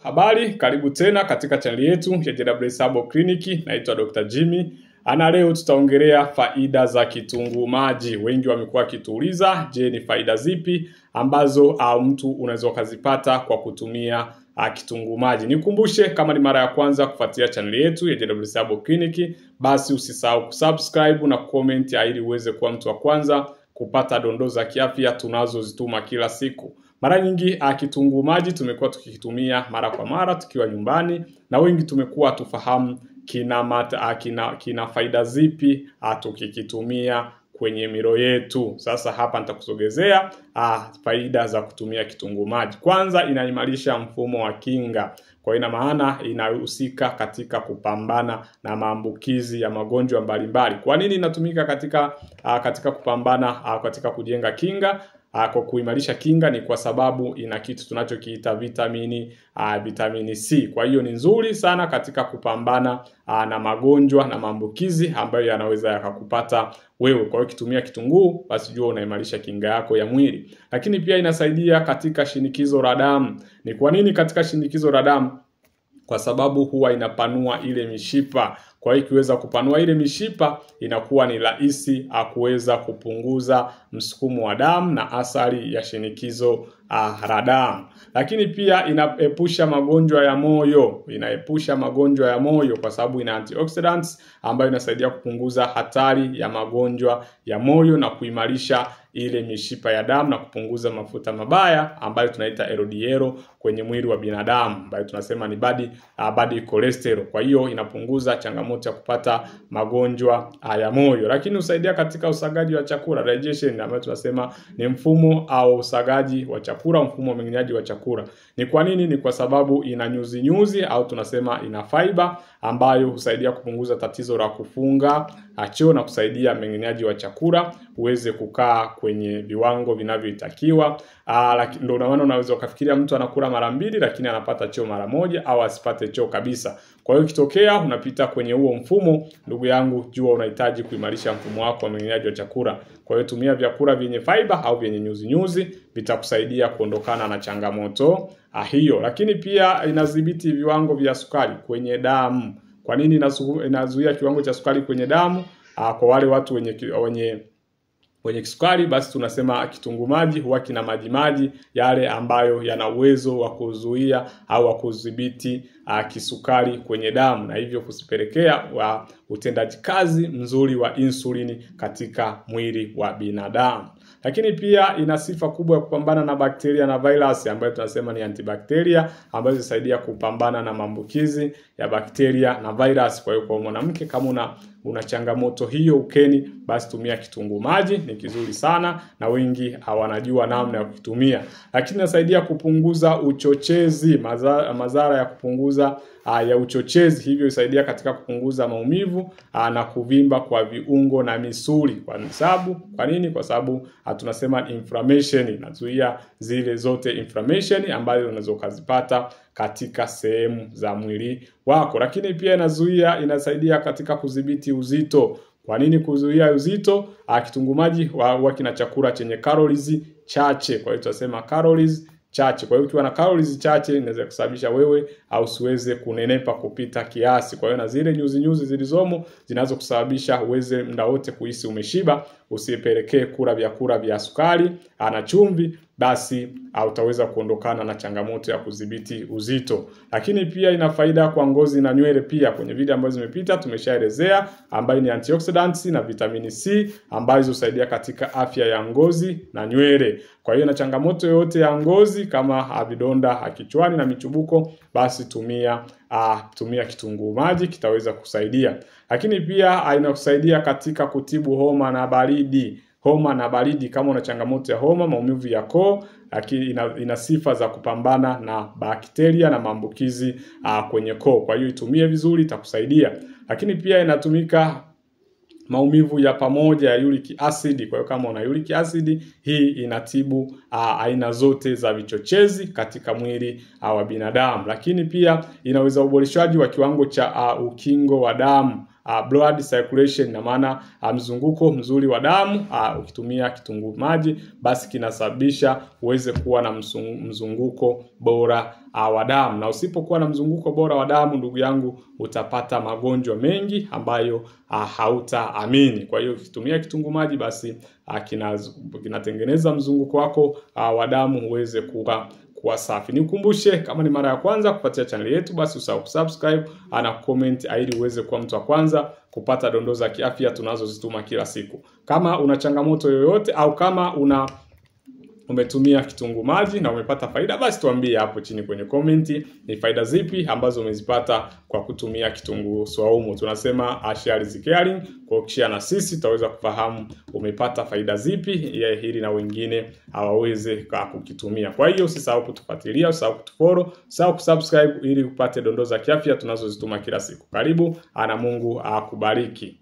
Habari, karibu tena katika channel yetu ya JWS Herbal Clinic. Naitwa Dr. Jimmy. Leo tutaongelea faida za kitunguu maji. Wengi wamekuwa wakituuliza, je, ni faida zipi ambazo mtu unaweza kuzipata kwa kutumia kitunguu maji? Nikukumbushe, kama ni mara ya kwanza kufuatilia channel yetu ya JWS Herbal Clinic, basi usisahau kusubscribe na comment ili uweze kuwa mtu wa kwanza kupata dondoo za kiafya tunazozituma kila siku. Mara nyingi kitunguu maji tumekuwa tukikitumia mara kwa mara tukiwa nyumbani, na wengi tumekuwa tufahamu kina faida zipi tukikitumia kwenye milo yetu. Sasa hapa nitakusogezea faida za kutumia kitunguu maji. Kwanza, inaimarisha mfumo wa kinga. Kwa ina maana inahusika katika kupambana na maambukizi ya magonjwa mbalimbali. Kwa nini inatumika katika kupambana katika kujenga kinga? Kwa kuimarisha kinga ni kwa sababu ina kitu tunachokiita vitamini C. Kwa hiyo ni nzuri sana katika kupambana na magonjwa na maambukizi ambayo yanaweza yakakupata wewe. Kwa hiyo kitumia kitunguu, basi jua unaimarisha kinga yako ya mwili. Lakini pia inasaidia katika shinikizo la damu. Ni kwa nini katika shinikizo la damu? Kwa sababu huwa inapanua ile mishipa. Kwa hiyo ikiweza kupanua ile mishipa, inakuwa ni rahisi kuweza kupunguza msukumo wa damu na athari ya shinikizo la damu. Lakini pia inaepusha magonjwa ya moyo. Inaepusha magonjwa ya moyo kwa sababu ina antioxidants ambayo inasaidia kupunguza hatari ya magonjwa ya moyo na kuimarisha ile mishipa ya damu na kupunguza mafuta mabaya ambayo tunaita LDL kwenye mwili wa binadamu, ambayo tunasema ni bad cholesterol. Kwa hiyo inapunguza changamoto ya kupata magonjwa ya moyo. Lakini husaidia katika usagaji wa chakula, digestion, ambayo tunasema ni mfumo au usagaji wa chakula, mfumo wa mmeng'enyaji wa chakula. Ni kwa nini? Ni kwa sababu ina nyuzi au tunasema ina fiber ambayo husaidia kupunguza tatizo la kufunga choo na kusaidia mmeng'enyaji wa chakula uweze kukaa kwenye viwango vinavyotakiwa. Ndio maana unaweza ukafikiria mtu anakula mara 2 lakini anapata choo mara 1 au asipate choo kabisa. Kwa hiyo ikitokea unapita kwenye huo mfumo, ndugu yangu, jua unahitaji kuimarisha mfumo wako wa mmeng'enyaji wa chakula. Kwa hiyo tumia vyakula vyenye fiber au vyenye nyuzi vitakusaidia kuondokana na changamoto hiyo. Lakini pia inadhibiti viwango vya sukari kwenye damu. Kwa nini inazuia kiwango cha sukari kwenye damu? Kwa wale watu wenye kisukari, basi tunasema kitunguu maji huwa kina maji yale ambayo yana uwezo wa kuzuia au wa kudhibiti kisukari kwenye damu, na hivyo kusipelekea utendaji kazi mzuri wa insulini katika mwili wa binadamu. Lakini pia ina sifa kubwa ya kupambana na bakteria na virus ambayo tunasema ni antibacteria, ambazo zinasaidia kupambana na maambukizi ya bakteria na virus. Kwa hiyo kwa mwanamke, kama una changamoto hiyo ukeni, basi tumia kitunguu maji, ni kizuri sana na wengi hawanajua namna ya kukitumia. Lakini inasaidia kupunguza uchochezi, madhara ya kupunguza ya uchochezi, hivyo isaidia katika kupunguza maumivu na kuvimba kwa viungo na misuli. Kwa nini? Kwa sababu tunasema inflammation, inazuia zile zote inflammation ambazo unaweza kuzipata katika sehemu za mwili wako. Lakini pia inasaidia katika kudhibiti uzito. Kwa nini kuzuia uzito? Kitunguu maji huwa kina chakula chenye calories chache. Kwa hiyo tunasema calories chache. Kwa hiyo ukiwa na calories chache inaweza kusababisha wewe usiweze kunenepa kupita kiasi. Kwa hiyo na zile nyuzi zilizomo zinazo kusababisha uweze muda wote kuhisi umeshiba, usipelekee kula vyakula vya sukari na chumvi, basi utaweza kuondokana na changamoto ya kudhibiti uzito. Lakini pia ina faida kwa ngozi na nywele pia. Kwenye video ambazo zimepita tumeshaelezea ambayo ni antioxidants na vitamini C ambazo husaidia katika afya ya ngozi na nywele. Kwa hiyo na changamoto yote ya ngozi kama vidonda kichwani na michubuko, basi tumia kitunguu maji, kitaweza kusaidia. Lakini pia inakusaidia katika kutibu homa na baridi. Kama una changamoto ya homa, maumivu ya koo, lakini ina sifa za kupambana na bakteria na maambukizi kwenye koo. Kwa hiyo itumie vizuri, itakusaidia. Lakini pia inatumika maumivu ya pamoja ya uric acid. Kwa hiyo kama una uric acid, hii inatibu aina zote za vichochezi katika mwili wa binadamu. Lakini pia inaweza uboreshaji wa kiwango cha ukingo wa damu. blood circulation, na maana mzunguko mzuri wa damu. Ukitumia kitunguu maji basi kinasababisha uweze kuwa na mzunguko bora wa damu, na usipokuwa na mzunguko bora wa damu, ndugu yangu, utapata magonjwa mengi ambayo hautaamini. Kwa hiyo ukitumia kitunguu maji basi kinatengeneza mzunguko wako wa damu uweze kuwa safi. Nikukumbushe, kama ni mara ya kwanza kufuatia channel yetu, basi usahau kusubscribe na comment ili uweze kuwa mtu wa kwanza kupata dondoo za kiafya tunazozituma kila siku. Kama una changamoto yoyote au kama umetumia kitunguu maji na umepata faida, basi tuambie hapo chini kwenye komenti ni faida zipi ambazo umezipata kwa kutumia kitunguu swaumu. Tunasema share is caring, kwa kushare na sisi tutaweza kufahamu umepata faida zipi ili na wengine hawaweze kukitumia. Kwa hiyo usisahau kutufuatilia, usisahau kutufollow, usisahau kusubscribe ili upate dondoo za kiafya tunazozituma kila siku. Karibu na Mungu akubariki.